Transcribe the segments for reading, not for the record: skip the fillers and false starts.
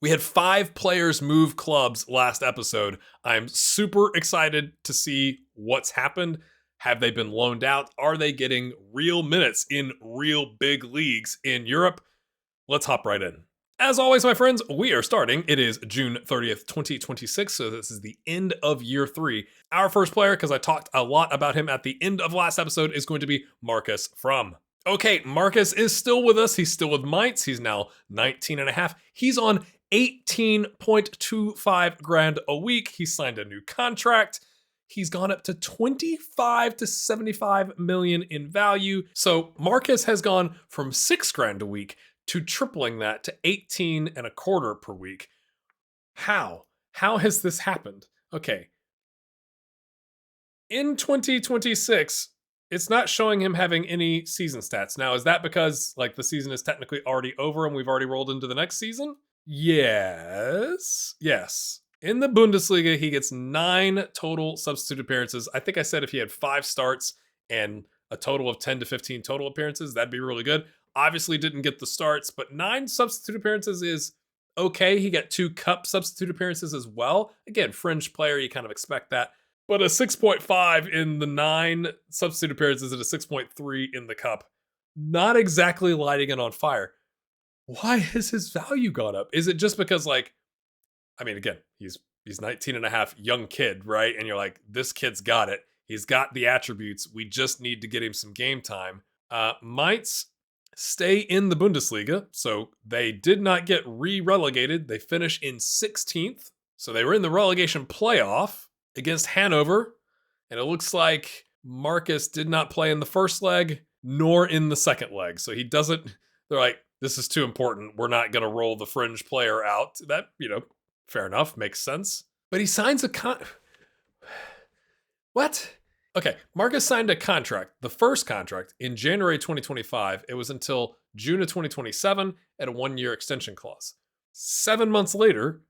We had 5 players move clubs last episode. I'm super excited to see what's happened. Have they been loaned out? Are they getting real minutes in real big leagues in Europe? Let's hop right in. As always, my friends, we are starting. It is June 30th, 2026, so this is the end of year 3. Our first player, because I talked a lot about him at the end of last episode, is going to be Marcus From. Okay, Marcus is still with us. He's still with Mainz. He's now 19 and a half. He's on 18.25 grand a week. He signed a new contract. He's gone up to 25 to 75 million in value. So Marcus has gone from 6 grand a week to tripling that to 18 and a quarter per week. How has this happened? Okay. In 2026, it's not showing him having any season stats. Now, is that because like the season is technically already over and we've already rolled into the next season? Yes. In the Bundesliga, he gets 9 total substitute appearances. I think I said if he had 5 starts and a total of 10 to 15 total appearances, that'd be really good. Obviously didn't get the starts, but 9 substitute appearances is okay. He got 2 cup substitute appearances as well. Again, fringe player, you kind of expect that. But a 6.5 in the 9 substitute appearances and a 6.3 in the cup. Not exactly lighting it on fire. Why has his value gone up? Is it just because, like, I mean, again, he's 19 and a half, young kid, right? And you're like, this kid's got it. He's got the attributes. We just need to get him some game time. Mainz stay in the Bundesliga, so they did not get re-relegated. They finish in 16th. So they were in the relegation playoff against Hanover. And it looks like Marcus did not play in the first leg, nor in the second leg. So he doesn't, they're like, this is too important. We're not going to roll the fringe player out. That, fair enough, makes sense. But he signs a What? Okay, Marcus signed a contract, the first contract, in January 2025. It was until June of 2027 at a 1-year extension clause. 7 months later,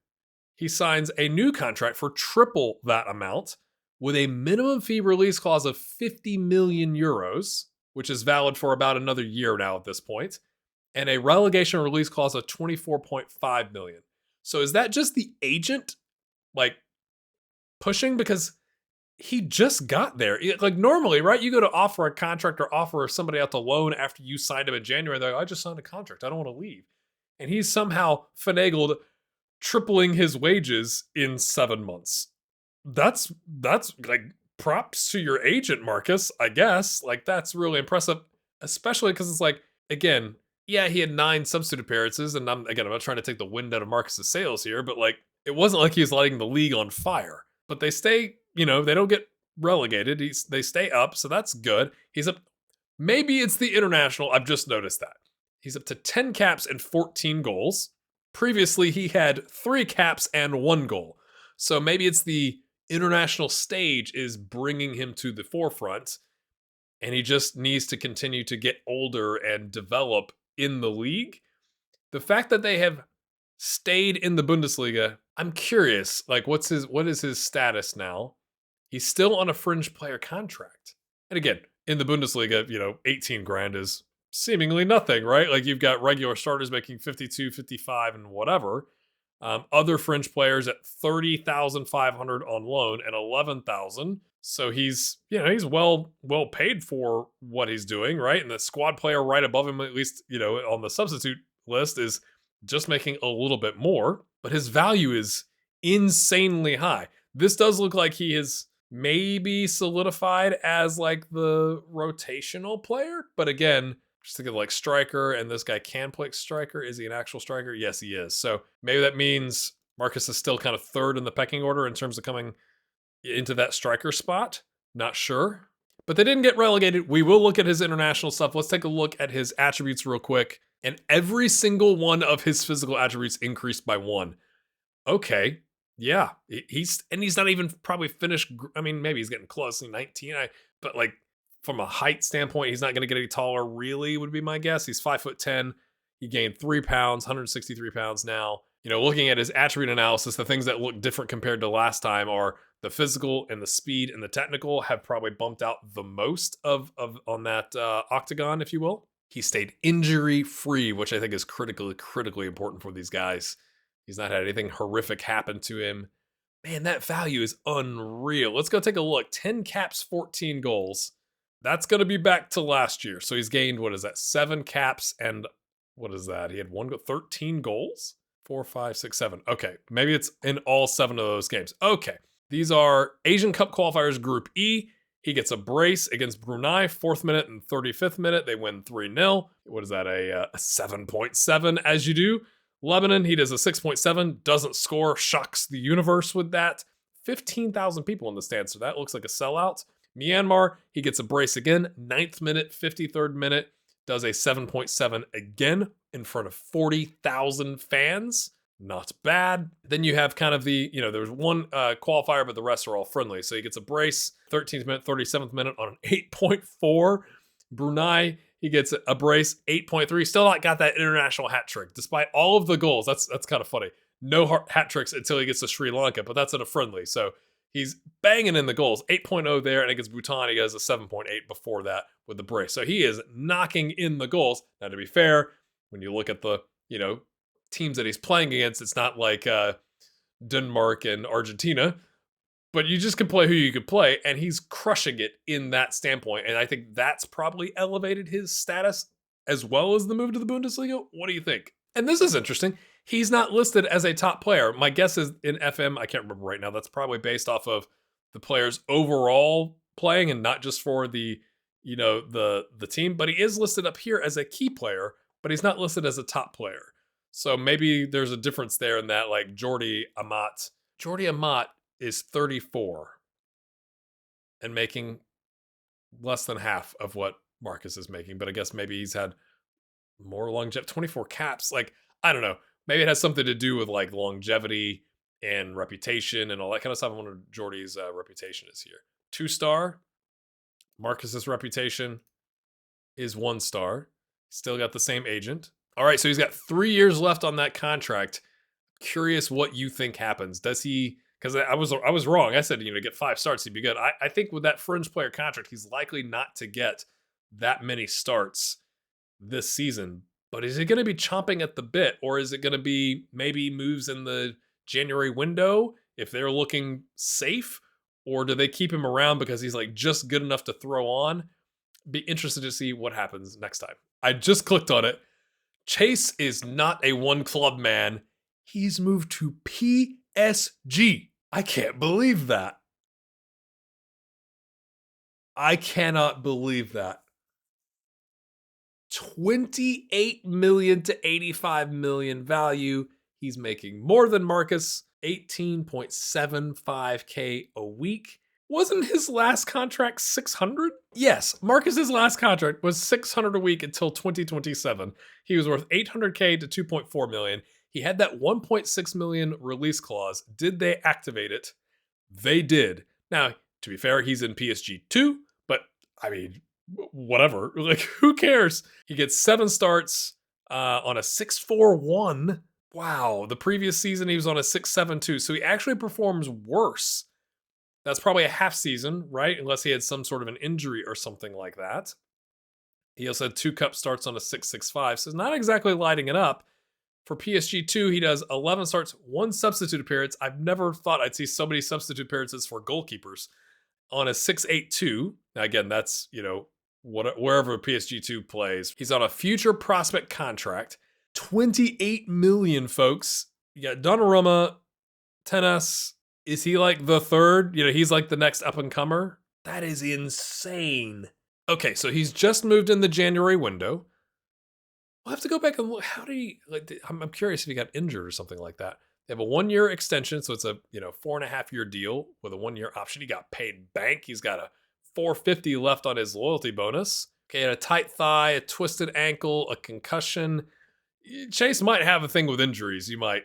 he signs a new contract for triple that amount with a minimum fee release clause of 50 million euros, which is valid for about another year now at this point, and a relegation release clause of 24.5 million. So is that just the agent, like, pushing? Because he just got there. Like, normally, right, you go to offer a contract or offer somebody out to loan after you signed him in January. They're like, I just signed a contract. I don't want to leave. And he's somehow finagled tripling his wages in 7 months. That's like, props to your agent, Marcus, I guess. Like, that's really impressive, especially because it's like, again, yeah, he had 9 substitute appearances, and I'm not trying to take the wind out of Marcus's sails here, but like, it wasn't like he was lighting the league on fire. But they stay, they don't get relegated. They stay up, so that's good. He's up. Maybe it's the international. I've just noticed that. He's up to 10 caps and 14 goals. Previously, he had 3 caps and 1 goal. So maybe it's the international stage is bringing him to the forefront, and he just needs to continue to get older and develop in the league. The fact that they have stayed in the Bundesliga, I'm curious, like, what is his status now? He's still on a fringe player contract. And again, in the Bundesliga, 18 grand is seemingly nothing, right? Like, you've got regular starters making 52, 55 and whatever. Other fringe players at 30,500 on loan and 11,000. So he's well paid for what he's doing, right? And the squad player right above him, at least, on the substitute list, is just making a little bit more, but his value is insanely high. This does look like he is maybe solidified as like the rotational player, but again, just think of like striker, and this guy can play striker. Is he an actual striker? Yes, he is. So maybe that means Marcus is still kind of third in the pecking order in terms of coming into that striker spot. Not sure. But they didn't get relegated. We will look at his international stuff. Let's take a look at his attributes real quick. And every single one of his physical attributes increased by 1. Okay. Yeah. He's not even probably finished. I mean, maybe he's getting close. 19. But like, from a height standpoint, he's not going to get any taller, really, would be my guess. He's 5'10". He gained 3 pounds, 163 pounds now. Looking at his attribute analysis, the things that look different compared to last time are the physical and the speed and the technical have probably bumped out the most of on that octagon, if you will. He stayed injury free, which I think is critically important for these guys. He's not had anything horrific happen to him. Man, that value is unreal. Let's go take a look. 10 caps, 14 goals. That's going to be back to last year. So he's gained, what is that, 7 caps and what is that? He had 13 goals? 4, 5, 6, 7. Okay, maybe it's in all 7 of those games. Okay, these are Asian Cup qualifiers Group E. He gets a brace against Brunei, 4th minute and 35th minute. They win 3-0. What is that, a 7.7 as you do? Lebanon, he does a 6.7, doesn't score, shocks the universe with that. 15,000 people in the stands, so that looks like a sellout. Myanmar, he gets a brace again, 9th minute, 53rd minute, does a 7.7 again in front of 40,000 fans. Not bad. Then you have kind of the, there's one qualifier, but the rest are all friendly. So he gets a brace, 13th minute, 37th minute on an 8.4. Brunei, he gets a brace, 8.3. Still not got that international hat trick, despite all of the goals. That's kind of funny. No hat tricks until he gets to Sri Lanka, but that's in a friendly. So he's banging in the goals. 8.0 there, and against Bhutan, he has a 7.8 before that with the brace. So he is knocking in the goals. Now, to be fair, when you look at the, teams that he's playing against, it's not like Denmark and Argentina, but you just can play who you could play, and he's crushing it in that standpoint. And I think that's probably elevated his status as well as the move to the Bundesliga. What do you think? And this is interesting. He's not listed as a top player. My guess is in FM, I can't remember right now, that's probably based off of the players overall playing and not just for the, the team, but he is listed up here as a key player, but he's not listed as a top player. So maybe there's a difference there in that, like Jordi Amat. Jordi Amat is 34 and making less than half of what Marcus is making. But I guess maybe he's had more longevity, 24 caps. Like, I don't know. Maybe it has something to do with like longevity and reputation and all that kind of stuff. I wonder what Jordi's reputation is here. 2-star. Marcus's reputation is 1-star. Still got the same agent. All right, so he's got 3 years left on that contract. Curious what you think happens. Does he, because I was wrong. I said, get 5 starts, he'd be good. I think with that fringe player contract, he's likely not to get that many starts this season. But is he going to be chomping at the bit, or is it going to be maybe moves in the January window if they're looking safe, or do they keep him around because he's like just good enough to throw on? Be interested to see what happens next time. I just clicked on it. Chase is not a one club man. He's moved to PSG. I can't believe that. I cannot believe that. 28 million to 85 million value. He's making more than Marcus, 18.75K a week. Wasn't his last contract 600? Yes, Marcus's last contract was 600 a week until 2027. He was worth 800K to 2.4 million. He had that 1.6 million release clause. Did they activate it? They did. Now, to be fair, he's in PSG too, but I mean, whatever. Like, who cares? He gets 7 starts on a 6.41. Wow, the previous season he was on a 6.72, so he actually performs worse. That's probably a half season, right? Unless he had some sort of an injury or something like that. He also had 2 cup starts on a 6.65, so it's not exactly lighting it up. For PSG 2, he does 11 starts, 1 substitute appearance. I've never thought I'd see so many substitute appearances for goalkeepers on a 6.82. Now, again, that's, wherever PSG 2 plays. He's on a future prospect contract. 28 million, folks. You got Donnarumma, Tennis. Is he like the third? He's like the next up-and-comer? That is insane. Okay, so he's just moved in the January window. We'll have to go back and look. How did he, I'm curious if he got injured or something like that. They have a 1-year extension, so it's a 4.5-year deal with a 1-year option. He got paid bank. He's got a 450 left on his loyalty bonus. Okay, had a tight thigh, a twisted ankle, a concussion. Chase might have a thing with injuries. You might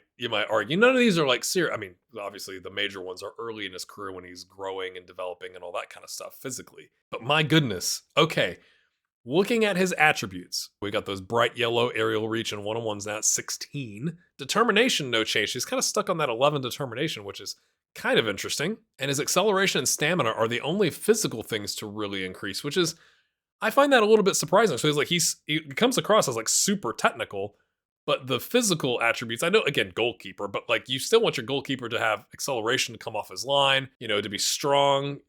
argue. None of these are like serious. I mean, obviously the major ones are early in his career when he's growing and developing and all that kind of stuff physically. But my goodness. Okay, looking at his attributes, we got those bright yellow aerial reach and one-on-ones now at 16. Determination, no change. He's kind of stuck on that 11 determination, which is kind of interesting. And his acceleration and stamina are the only physical things to really increase, which is, I find that a little bit surprising. So he comes across as like super technical, But the physical attributes, I know, again, goalkeeper, but like you still want your goalkeeper to have acceleration to come off his line, to be strong.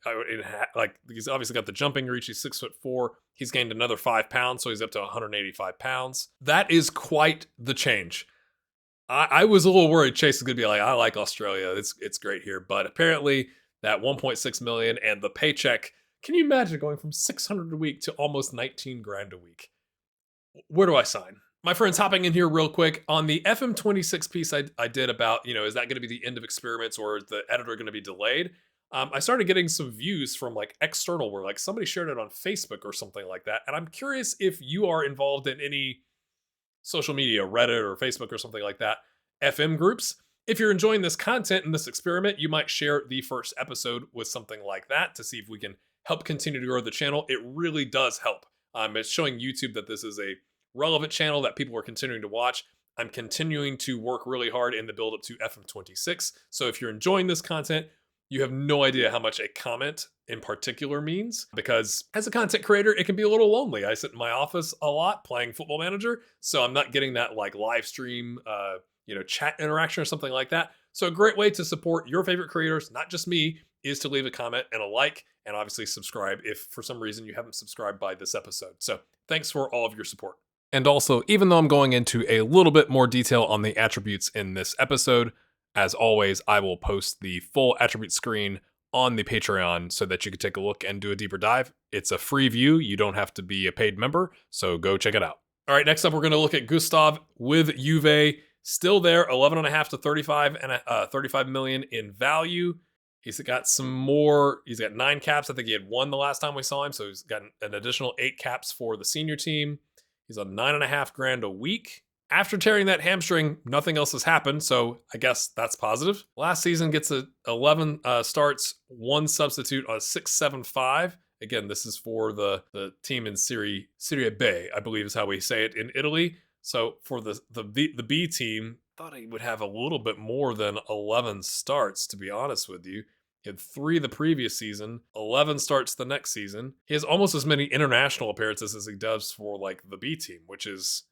Like he's obviously got the jumping reach. He's 6'4". He's gained another 5 pounds, so he's up to 185 pounds. That is quite the change. I was a little worried Chase is going to be like, I like Australia. It's great here. But apparently that 1.6 million and the paycheck, can you imagine going from 600 a week to almost 19 grand a week? Where do I sign? My friends, hopping in here real quick on the FM26 piece I did about, is that going to be the end of experiments or is the editor going to be delayed? I started getting some views from like external where like somebody shared it on Facebook or something like that. And I'm curious if you are involved in any social media, Reddit or Facebook or something like that, FM groups. If you're enjoying this content and this experiment, you might share the first episode with something like that to see if we can help continue to grow the channel. It really does help. It's showing YouTube that this is a relevant channel that people are continuing to watch. I'm continuing to work really hard in the build up to FM26. So if you're enjoying this content, you have no idea how much a comment in particular means, because as a content creator, it can be a little lonely. I sit in my office a lot playing Football Manager, so I'm not getting that like live stream, chat interaction or something like that. So a great way to support your favorite creators, not just me, is to leave a comment and a like, and obviously subscribe if for some reason you haven't subscribed by this episode. So thanks for all of your support. And also, even though I'm going into a little bit more detail on the attributes in this episode, as always, I will post the full attribute screen on the Patreon so that you can take a look and do a deeper dive. It's a free view. You don't have to be a paid member, so go check it out. All right, next up, we're going to look at Gustav with Juve. Still there, 11.5 to 35 million in value. He's got some more. He's got 9 caps. I think he had 1 the last time we saw him, so he's got an additional 8 caps for the senior team. He's on 9.5 grand a week. After tearing that hamstring, nothing else has happened, so I guess that's positive. Last season gets 11 starts, 1 substitute on a 6.75. Again, this is for the team in Serie B, I believe is how we say it in Italy. So for the B team, I thought he would have a little bit more than 11 starts, to be honest with you. He had 3 the previous season, 11 starts the next season. He has almost as many international appearances as he does for like the B team, which is,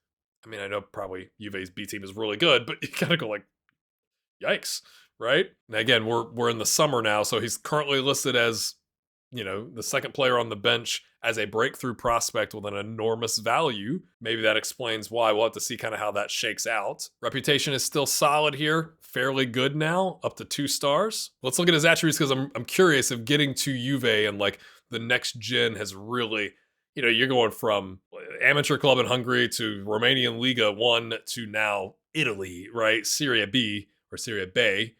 I mean, I know probably Juve's B team is really good, but you kind of go like, yikes, right? And again, we're in the summer now, so he's currently listed as, the second player on the bench as a breakthrough prospect with an enormous value. Maybe that explains why. We'll have to see kind of how that shakes out. Reputation is still solid here, fairly good now, up to 2 stars. Let's look at his attributes because I'm curious if getting to Juve and like the next gen has really, you're going from amateur club in Hungary to Romanian Liga 1 to now Italy, right? Serie B or Serie B.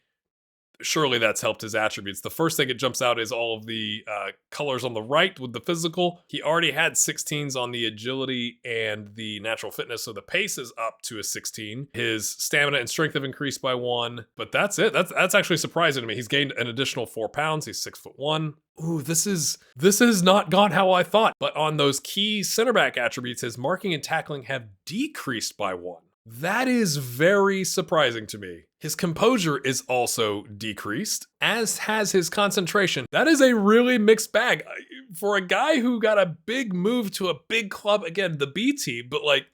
Surely that's helped his attributes. The first thing that jumps out is all of the colors on the right with the physical. He already had 16s on the agility and the natural fitness, so the pace is up to a 16. His stamina and strength have increased by 1, but that's it. That's actually surprising to me. He's gained an additional 4 pounds. He's 6'1". Ooh, this has not gone how I thought. But on those key center back attributes, his marking and tackling have decreased by 1. That is very surprising to me. His composure is also decreased, as has his concentration. That is a really mixed bag. For a guy who got a big move to a big club, again, the B team, but like,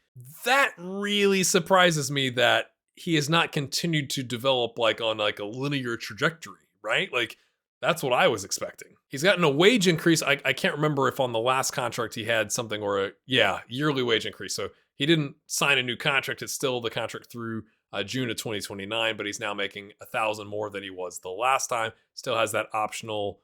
that really surprises me that he has not continued to develop like on like a linear trajectory, right? Like, that's what I was expecting. He's gotten a wage increase. I can't remember if on the last contract he had something or yearly wage increase. So he didn't sign a new contract. It's still the contract through June of 2029, but he's now making 1,000 more than he was the last time. Still has that optional,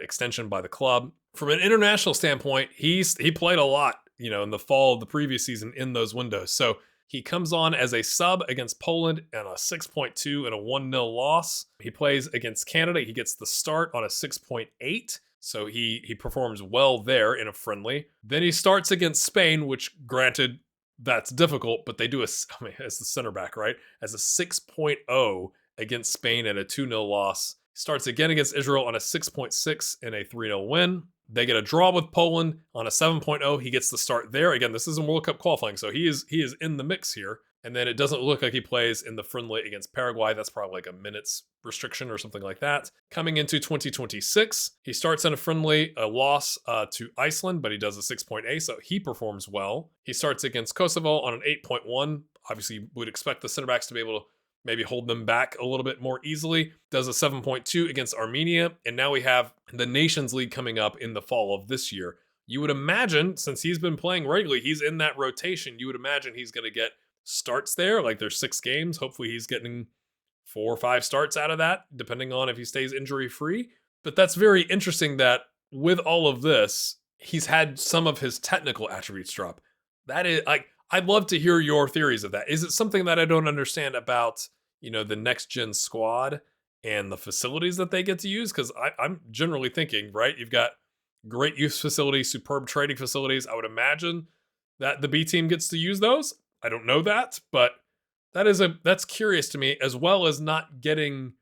extension by the club. From an international standpoint, he played a lot, in the fall of the previous season in those windows. So he comes on as a sub against Poland on a 6.2 and a 1-0 loss. He plays against Canada. He gets the start on a 6.8. So he performs well there in a friendly. Then he starts against Spain, which granted, that's difficult, but they do as the center back, right? As a 6.0 against Spain and a 2-0 loss. Starts again against Israel on a 6.6 and a 3-0 win. They get a draw with Poland on a 7.0. He gets the start there. Again, this isn't World Cup qualifying, so he is in the mix here. And then it doesn't look like he plays in the friendly against Paraguay. That's probably like a minutes restriction or something like that. Coming into 2026, he starts in a friendly, a loss to Iceland, but he does a 6.8, so he performs well. He starts against Kosovo on an 8.1. Obviously, you would expect the center backs to be able to maybe hold them back a little bit more easily. Does a 7.2 against Armenia. And now we have the Nations League coming up in the fall of this year. You would imagine, since he's been playing regularly, he's in that rotation, you would imagine he's going to get starts there. Like there's 6 games. Hopefully he's getting 4 or 5 starts out of that, depending on if he stays injury free. But that's very interesting that with all of this, he's had some of his technical attributes drop. That is, like, I'd love to hear your theories of that. Is it something that I don't understand about, the next gen squad and the facilities that they get to use? Because I'm generally thinking, right, you've got great youth facilities, superb training facilities. I would imagine that the B team gets to use those. I don't know that, but that's curious to me, as well as not getting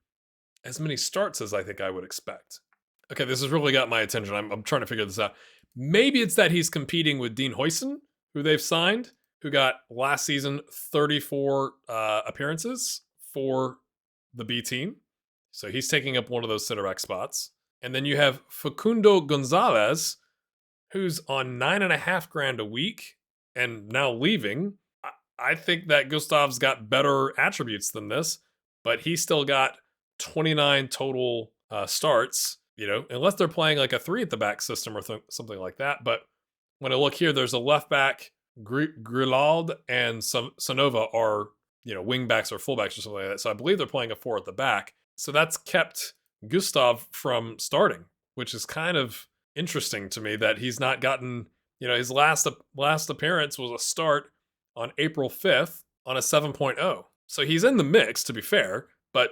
as many starts as I think I would expect. Okay, this has really got my attention. I'm trying to figure this out. Maybe it's that he's competing with Dean Huijsen, who they've signed, who got last season 34 appearances for the B team. So he's taking up one of those center back spots. And then you have Facundo Gonzalez, who's on $9,500 a week and now leaving. I think that Gustav's got better attributes than this, but he still got 29 total starts, unless they're playing like a 3 at the back system or something like that. But when I look here, there's a left back, Grilald, and Sonova are, wing backs or fullbacks or something like that. So I believe they're playing a 4 at the back. So that's kept Gustav from starting, which is kind of interesting to me that he's not gotten, his last appearance was a start on April 5th on a 7.0. So he's in the mix, to be fair, but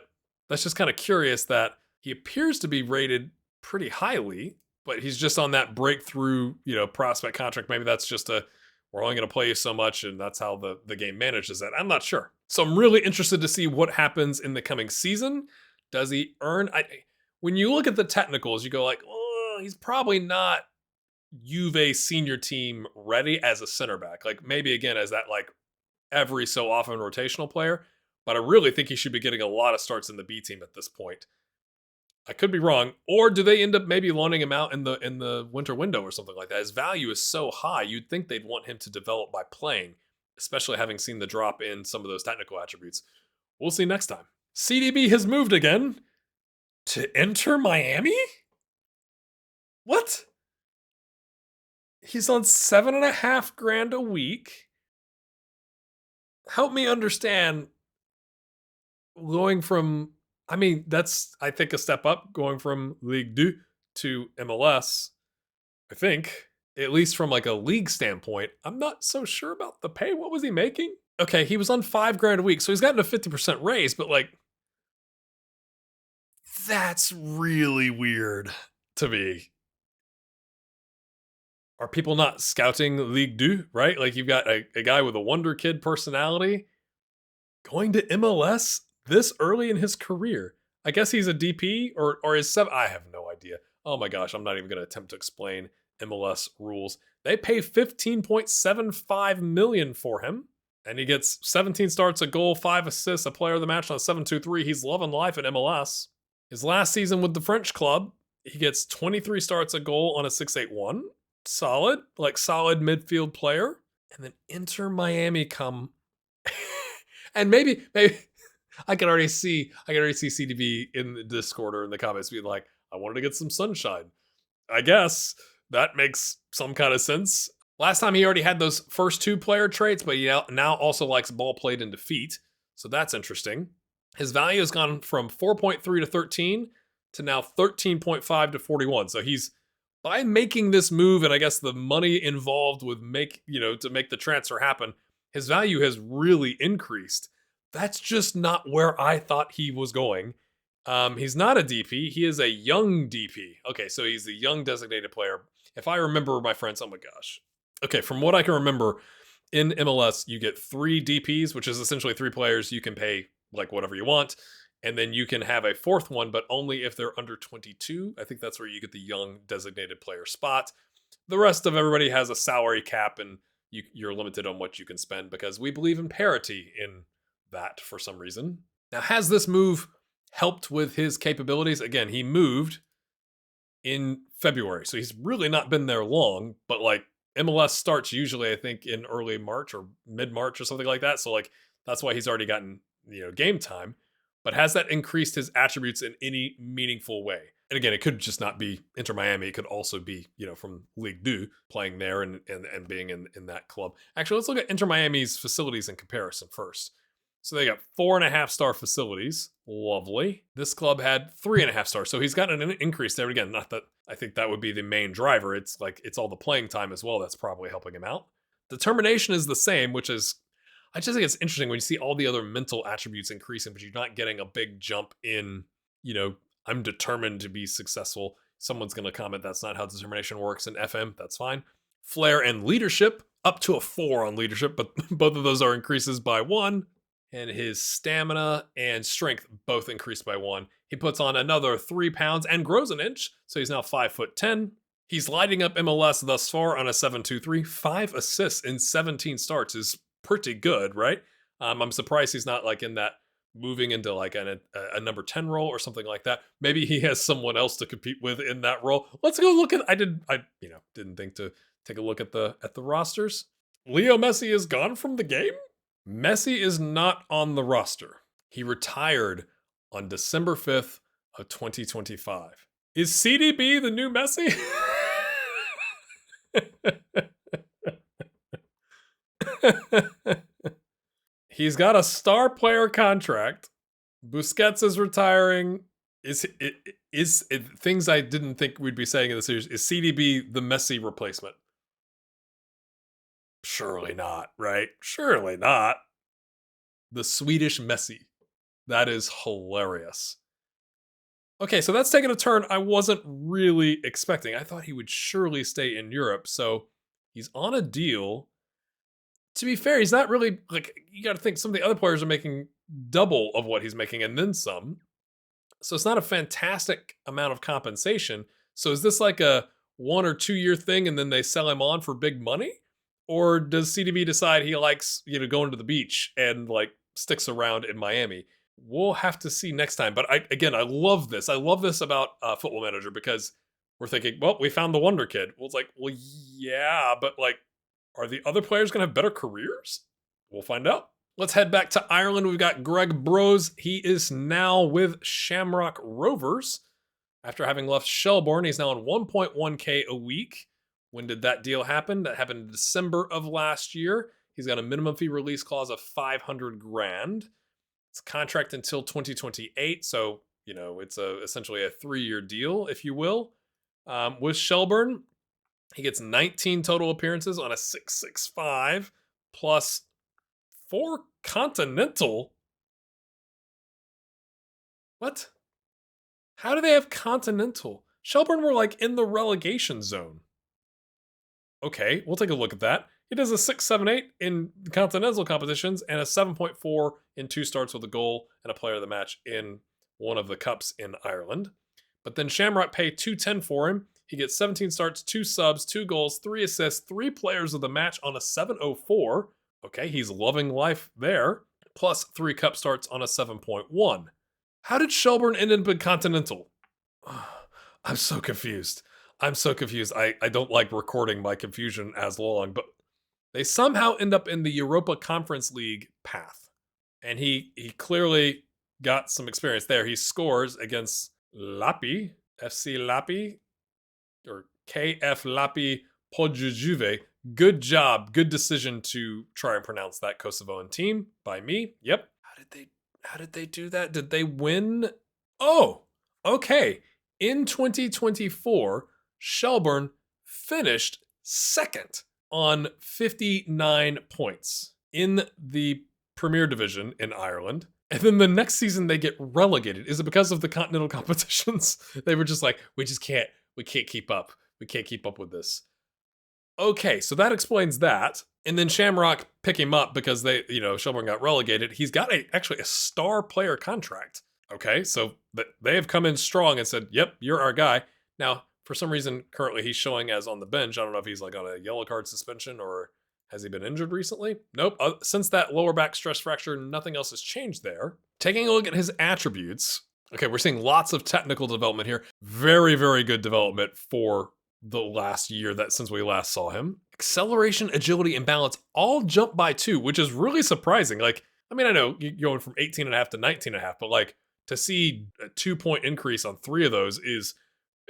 that's just kind of curious that he appears to be rated pretty highly, but he's just on that breakthrough, prospect contract. Maybe that's just we're only going to play you so much, and that's how the game manages that. I'm not sure. So I'm really interested to see what happens in the coming season. Does he earn? When you look at the technicals, you go like, oh, he's probably not Juve senior team ready as a center back. Like maybe again as that like every so often rotational player, but I really think he should be getting a lot of starts in the B team at this point. I could be wrong, or do they end up maybe loaning him out in the winter window or something like that? His value is so high, you'd think they'd want him to develop by playing, especially having seen the drop in some of those technical attributes. We'll see next time. CDB has moved again to Inter Miami? What? He's on $7,500 a week. Help me understand going from, that's, I think, a step up going from Ligue 2 to MLS. I think, at least from like a league standpoint. I'm not so sure about the pay. What was he making? Okay, he was on $5,000 a week, so he's gotten a 50% raise, but like, that's really weird to me. Are people not scouting Ligue 2, right? Like you've got a guy with a Wonder Kid personality going to MLS this early in his career. I guess he's a DP or is 7. I have no idea. Oh my gosh, I'm not even going to attempt to explain MLS rules. They pay $15.75 million for him, and he gets 17 starts, a goal, 5 assists, a player of the match on a 7-2-3. He's loving life at MLS. His last season with the French club, he gets 23 starts, a goal on a 6-8-1. Solid midfield player. And then Inter Miami come. And maybe I can already see CDB in the Discord or in the comments being like, I wanted to get some sunshine. I guess that makes some kind of sense. Last time he already had those first 2 player traits, but he now also likes ball played into feet. So that's interesting. His value has gone from 4.3 to 13 to now 13.5 to 41. So he's, by making this move, and I guess the money involved with to make the transfer happen, his value has really increased. That's just not where I thought he was going. He's not a DP. He is a young DP. Okay, so he's the young designated player. If I remember my friends, oh my gosh. Okay, from what I can remember, in MLS, you get 3 DPs, which is essentially 3 players you can pay like whatever you want. And then you can have a 4th one, but only if they're under 22. I think that's where you get the young designated player spot. The rest of everybody has a salary cap, and you're limited on what you can spend because we believe in parity in that for some reason. Now, has this move helped with his capabilities? Again, he moved in February, so he's really not been there long, but like MLS starts usually, I think, in early March or mid-March or something like that. So like that's why he's already gotten, game time. But has that increased his attributes in any meaningful way? And again, it could just not be Inter Miami. It could also be, from Ligue 2 playing there and being in that club. Actually, let's look at Inter Miami's facilities in comparison first. So they got 4.5-star facilities. Lovely. This club had 3.5 stars. So he's gotten an increase there. Again, not that I think that would be the main driver. It's like it's all the playing time as well that's probably helping him out. Determination is the same, which is, I just think it's interesting when you see all the other mental attributes increasing, but you're not getting a big jump in, I'm determined to be successful. Someone's going to comment that's not how determination works in FM. That's fine. Flair and leadership, up to a 4 on leadership, but both of those are increases by 1. And his stamina and strength both increased by 1. He puts on another 3 pounds and grows an inch, so he's now 5'10". He's lighting up MLS thus far on a 7.23. 5 assists in 17 starts is pretty good, right? I'm surprised he's not like in that moving into like a number 10 role or something like that. Maybe he has someone else to compete with in that role. Let's go look at. I didn't think to take a look at the rosters. Leo Messi is gone from the game. Messi is not on the roster. He retired on December 5th of 2025. Is CDB the new Messi? He's got a star player contract. Busquets is retiring. Is things I didn't think we'd be saying in the series? Is CDB the Messi replacement? Surely not, right? Surely not. The Swedish Messi. That is hilarious. Okay, so that's taken a turn I wasn't really expecting. I thought he would surely stay in Europe. So he's on a deal. To be fair, he's not really, you got to think some of the other players are making double of what he's making and then some. So it's not a fantastic amount of compensation. So is this like a 1 or 2 year thing and then they sell him on for big money? Or does CDB decide he likes, going to the beach and sticks around in Miami? We'll have to see next time. But I love this. I love this about Football Manager because we're thinking, well, we found the Wonder Kid. Well, it's like, well, yeah, but are the other players going to have better careers? We'll find out. Let's head back to Ireland. We've got Greg Bros. He is now with Shamrock Rovers. After having left Shelbourne, he's now on 1.1K a week. When did that deal happen? That happened in December of last year. He's got a minimum fee release clause of $500,000. It's a contract until 2028, so it's essentially a 3-year deal, if you will. With Shelbourne, he gets 19 total appearances on a 6.65 plus 4 continental. What? How do they have continental? Shelbourne were in the relegation zone. Okay, we'll take a look at that. He does a 6.78 in continental competitions and a 7.4 in 2 starts with a goal and a player of the match in one of the cups in Ireland. But then Shamrock pay $210 for him. He gets 17 starts, 2 subs, 2 goals, 3 assists, 3 players of the match on a 7.04. Okay, he's loving life there. Plus 3 cup starts on a 7.1. How did Shelbourne end up in continental? I'm so confused. I don't like recording my confusion as long, but they somehow end up in the Europa Conference League path. And he clearly got some experience there. He scores against Lapi, FC Lapi, or KF Lapi Podjujuve. Good job. Good decision to try and pronounce that Kosovoan team by me. Yep. How did they do that? Did they win? Oh, okay. In 2024, Shelbourne finished second on 59 points in the Premier Division in Ireland. And then the next season they get relegated. Is it because of the continental competitions? They were just like, we can't keep up. We can't keep up with this. Okay, so that explains that. And then Shamrock pick him up because Shelbourne got relegated. He's got actually a star player contract. Okay, so they have come in strong and said, yep, you're our guy. Now, for some reason, currently he's showing as on the bench. I don't know if he's on a yellow card suspension or has he been injured recently? Nope. Since that lower back stress fracture, nothing else has changed there. Taking a look at his attributes. Okay, we're seeing lots of technical development here. Very, very good development for the last year that since we last saw him. Acceleration, agility, and balance all jump by 2, which is really surprising. Like, I mean, I know you're going from 18.5 to 19.5, but like to see a 2-point increase on 3 of those is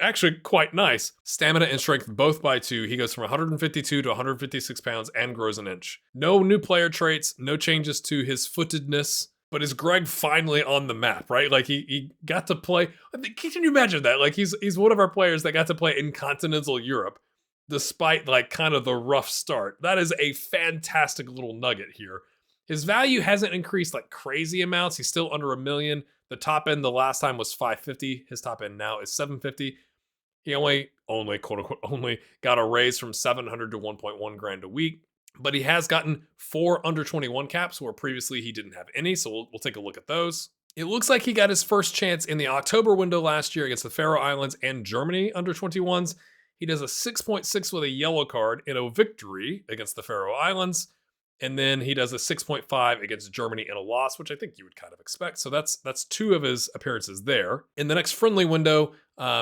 actually quite nice. Stamina and strength both by 2. He goes from 152 to 156 pounds and grows an inch. No new player traits, no changes to his footedness. But is Greg finally on the map, right? Like he got to play. I think, can you imagine that? Like he's one of our players that got to play in continental Europe, despite like kind of the rough start. That is a fantastic little nugget here. His value hasn't increased like crazy amounts. He's still under $1 million. The top end the last time was 550. His top end now is 750. He only quote unquote only got a raise from 700 to 1.1 grand a week. But he has gotten 4 under 21 caps, where previously he didn't have any, so we'll take a look at those. It looks like he got his first chance in the October window last year against the Faroe Islands and Germany under 21s. He does a 6.6 with a yellow card in a victory against the Faroe Islands, and then he does a 6.5 against Germany in a loss, which I think you would kind of expect. So that's 2 of his appearances there. In the next friendly window,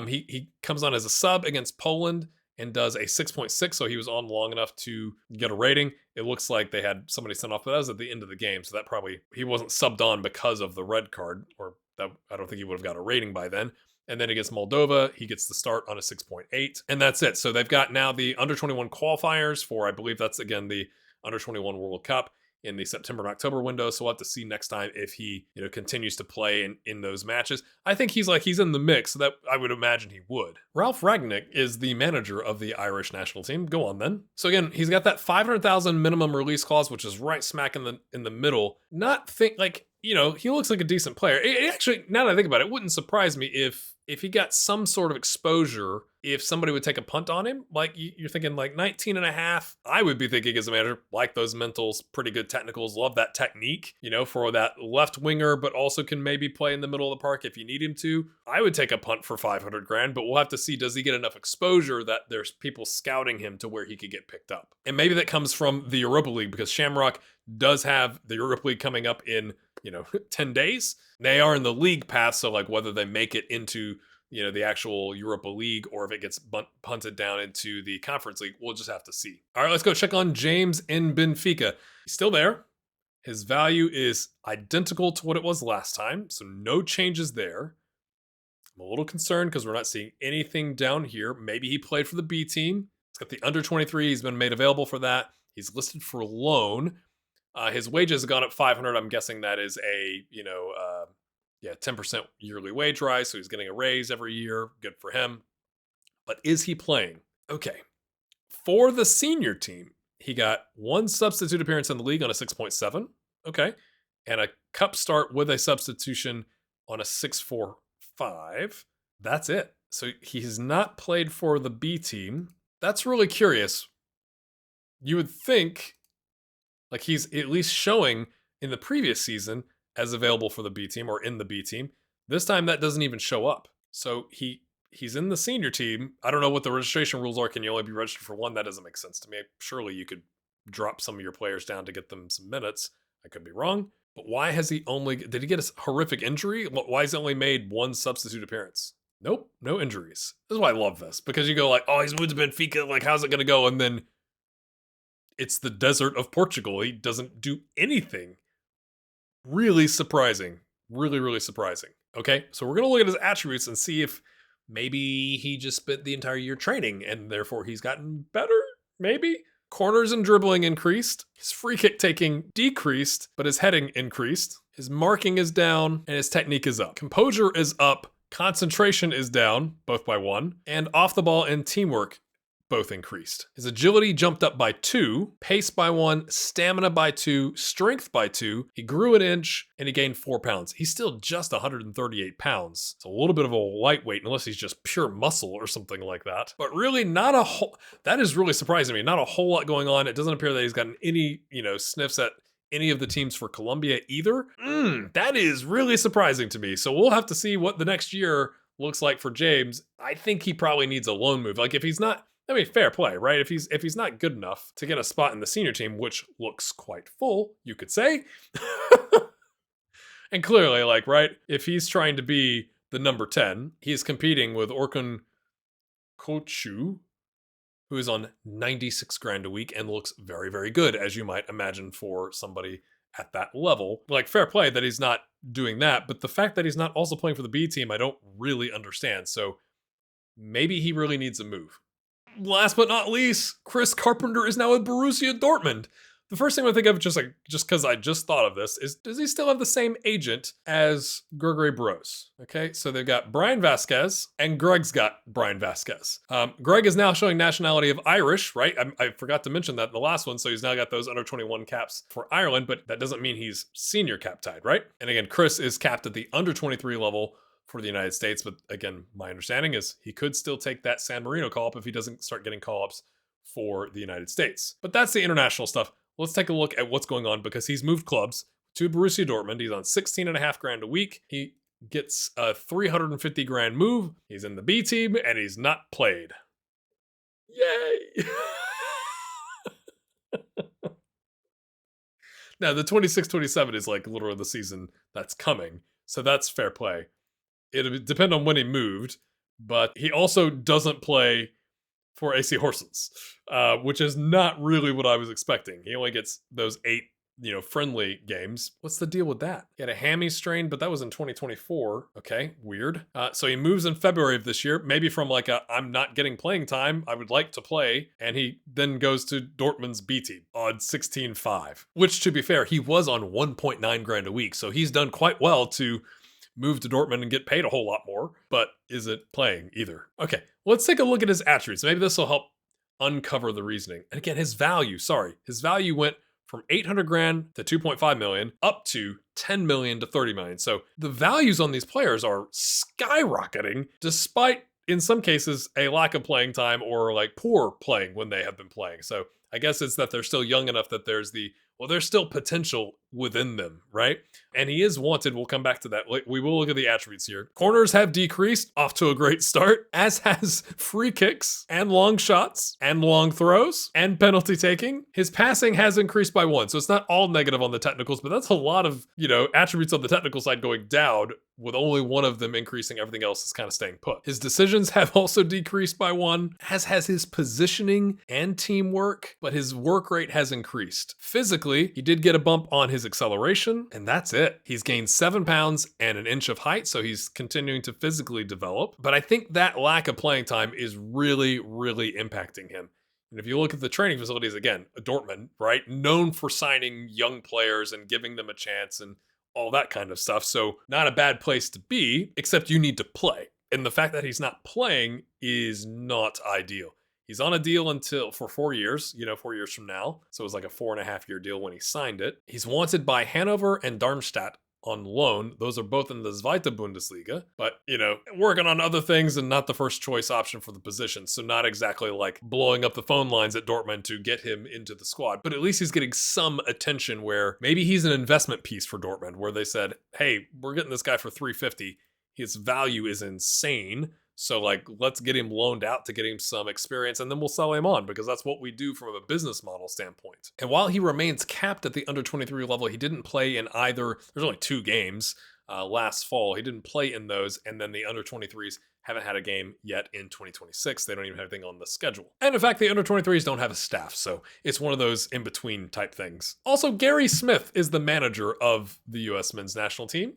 he comes on as a sub against Poland and does a 6.6, so he was on long enough to get a rating. It looks like they had somebody sent off, but that was at the end of the game, so that probably, he wasn't subbed on because of the red card, or that, I don't think he would have got a rating by then. And then against Moldova, he gets the start on a 6.8, and that's it. So they've got now the under 21 qualifiers for, I believe that's again the under 21 World Cup in the September and October window. So we'll have to see next time if he, continues to play in those matches. I think he's in the mix, so that I would imagine he would. Ralph Ragnick is the manager of the Irish national team. Go on then. So again, he's got that 500,000 minimum release clause, which is right smack in the middle. He looks like a decent player. It actually, now that I think about it, it wouldn't surprise me if he got some sort of exposure, if somebody would take a punt on him. Like you're thinking like 19.5, I would be thinking as a manager, like those mentals, pretty good technicals, love that technique, for that left winger, but also can maybe play in the middle of the park if you need him to. I would take a punt for 500 grand, but we'll have to see, does he get enough exposure that there's people scouting him to where he could get picked up? And maybe that comes from the Europa League, because Shamrock does have the Europa League coming up in 10 days. They are in the league path, so like whether they make it into the actual Europa League or if it gets punted down into the Conference League, we'll just have to see. All right, let's go check on James in Benfica. He's still there. His value is identical to what it was last time, so no changes there. I'm a little concerned because we're not seeing anything down here. Maybe he played for the B team. He's got the under 23. He's been made available for that. He's listed for loan. His wages have gone up 500. I'm guessing that is a 10% yearly wage rise, so he's getting a raise every year. Good for him. But is he playing? Okay. For the senior team, he got 1 substitute appearance in the league on a 6.7. Okay. And a cup start with a substitution on a 6.45. That's it. So he has not played for the B team. That's really curious. You would think like he's at least showing in the previous season as available for the B team or in the B team. This time that doesn't even show up. So he's in the senior team. I don't know what the registration rules are. Can you only be registered for 1? That doesn't make sense to me. Surely you could drop some of your players down to get them some minutes. I could be wrong. But why has he did he get a horrific injury? Why has he only made 1 substitute appearance? Nope, no injuries. This is why I love this, because you go like, oh, he's with Benfica. Like, how's it going to go? And then it's the desert of Portugal. He doesn't do anything. Really surprising. Really, really surprising. Okay, so we're going to look at his attributes and see if maybe he just spent the entire year training and therefore he's gotten better, maybe? Corners and dribbling increased. His free kick taking decreased, but his heading increased. His marking is down and his technique is up. Composure is up. Concentration is down, both by 1. And off the ball and teamwork both increased. His agility jumped up by 2, pace by 1, stamina by 2, strength by 2. He grew an inch and he gained 4 pounds. He's still just 138 pounds. It's a little bit of a lightweight unless he's just pure muscle or something like that. But really not a whole, that is really surprising me. Not a whole lot going on. It doesn't appear that he's gotten any, sniffs at any of the teams for Colombia either. That is really surprising to me. So we'll have to see what the next year looks like for James. I think he probably needs a loan move. Like if he's not, fair play, right? If he's not good enough to get a spot in the senior team, which looks quite full, you could say. And clearly, like, right, if he's trying to be the number 10, he's competing with Orkun Kochu, who is on 96 grand a week and looks very, very good, as you might imagine for somebody at that level. Like, fair play that he's not doing that, but the fact that he's not also playing for the B team, I don't really understand. So maybe he really needs a move. Last but not least, Chris Carpenter is now with Borussia Dortmund. The first thing I think of, just because I just thought of this, is does he still have the same agent as Gregory Bros? Okay, so they've got Brian Vasquez, and Greg's got Brian Vasquez. Greg is now showing nationality of Irish, right? I forgot to mention that in the last one, so he's now got those under 21 caps for Ireland, but that doesn't mean he's senior cap tied, right? And again, Chris is capped at the under 23 level for the United States, but again, my understanding is he could still take that San Marino call-up if he doesn't start getting call-ups for the United States. But that's the international stuff. Let's take a look at what's going on, because he's moved clubs to Borussia Dortmund. He's on 16.5 grand a week. He gets a 350 grand move. He's in the B team and he's not played. Yay! Now, the 26-27 is like literally the season that's coming, so that's fair play. It'll depend on when he moved, but he also doesn't play for AC Horsens, which is not really what I was expecting. He only gets those 8, friendly games. What's the deal with that? He had a hammy strain, but that was in 2024. Okay, weird. So he moves in February of this year, maybe from like I'm not getting playing time, I would like to play, and he then goes to Dortmund's B team on 16.5, which, to be fair, he was on 1.9 grand a week, so he's done quite well to move to Dortmund and get paid a whole lot more, but isn't playing either. Okay, let's take a look at his attributes. Maybe this will help uncover the reasoning. And again, his value went from 800 grand to 2.5 million up to 10 million to 30 million. So the values on these players are skyrocketing, despite, in some cases, a lack of playing time or like poor playing when they have been playing. So I guess it's that they're still young enough that there's still potential within them, right? And he is wanted. We'll come back to that. We will look at the attributes here. Corners have decreased, off to a great start, as has free kicks and long shots and long throws and penalty taking. His passing has increased by 1. So it's not all negative on the technicals, but that's a lot of, attributes on the technical side going down, with only one of them increasing. Everything else is kind of staying put. His decisions have also decreased by 1, as has his positioning and teamwork, but his work rate has increased. Physically, he did get a bump on his acceleration, and that's it. He's gained 7 pounds and an inch of height, so he's continuing to physically develop. But I think that lack of playing time is really, really impacting him. And if you look at the training facilities, again, Dortmund, right, known for signing young players and giving them a chance and all that kind of stuff. So not a bad place to be, except you need to play. And the fact that he's not playing is not ideal. He's on a deal for 4 years, 4 years from now. So it was like a 4.5-year deal when he signed it. He's wanted by Hanover and Darmstadt on loan. Those are both in the Zweite Bundesliga, but, working on other things and not the first choice option for the position. So not exactly like blowing up the phone lines at Dortmund to get him into the squad, but at least he's getting some attention where maybe he's an investment piece for Dortmund, where they said, hey, we're getting this guy for 350. His value is insane. So let's get him loaned out to get him some experience, and then we'll sell him on, because that's what we do from a business model standpoint. And while he remains capped at the under 23 level, he didn't play in either. There's only 2 games last fall. He didn't play in those, and then the under 23s haven't had a game yet in 2026. They don't even have anything on the schedule. And in fact, the under 23s don't have a staff, so it's one of those in-between type things. Also, Gary Smith is the manager of the U.S. men's national team.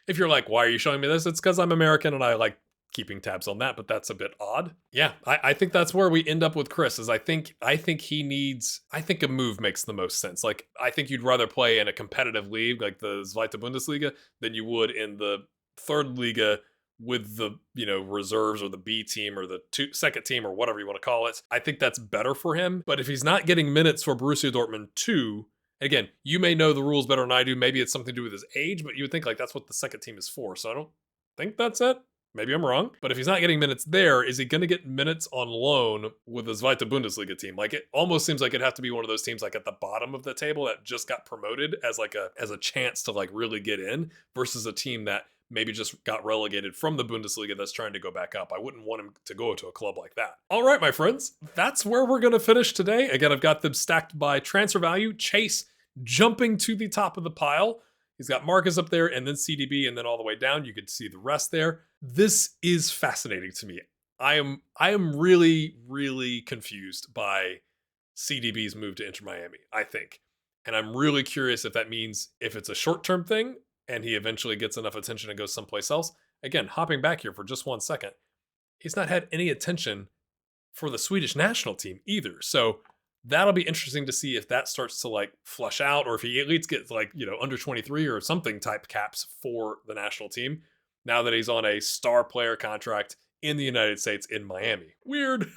If you're like, why are you showing me this? It's because I'm American and I like keeping tabs on that, but that's a bit odd. Yeah, I think that's where we end up with Chris, is I think a move makes the most sense. I think you'd rather play in a competitive league like the Zweite Bundesliga than you would in the third Liga with the, reserves or the B team or the second team or whatever you want to call it. I think that's better for him. But if he's not getting minutes for Borussia Dortmund 2, again, you may know the rules better than I do. Maybe it's something to do with his age, but you would think that's what the second team is for. So I don't think that's it. Maybe I'm wrong, but if he's not getting minutes there, is he going to get minutes on loan with the Zweite Bundesliga team? It almost seems like it'd have to be one of those teams at the bottom of the table that just got promoted as a chance to really get in, versus a team that maybe just got relegated from the Bundesliga that's trying to go back up. I wouldn't want him to go to a club like that. All right, my friends, that's where we're going to finish today. Again, I've got them stacked by transfer value. Chase jumping to the top of the pile. He's got Marcus up there, and then CDB, and then all the way down. You could see the rest there. This is fascinating to me. I am really, really confused by CDB's move to Inter Miami, I think. And I'm really curious if that means if it's a short-term thing and he eventually gets enough attention and goes someplace else. Again, hopping back here for just 1 second, he's not had any attention for the Swedish national team either. So that'll be interesting to see if that starts to like flush out, or if he at least gets like, under 23 or something type caps for the national team now that he's on a star player contract in the United States in Miami. Weird.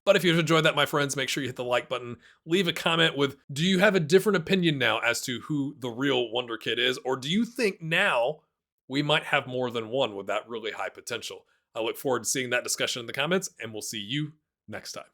But if you've enjoyed that, my friends, make sure you hit the like button. Leave a comment with, do you have a different opinion now as to who the real Wonder Kid is? Or do you think now we might have more than one with that really high potential? I look forward to seeing that discussion in the comments, and we'll see you next time.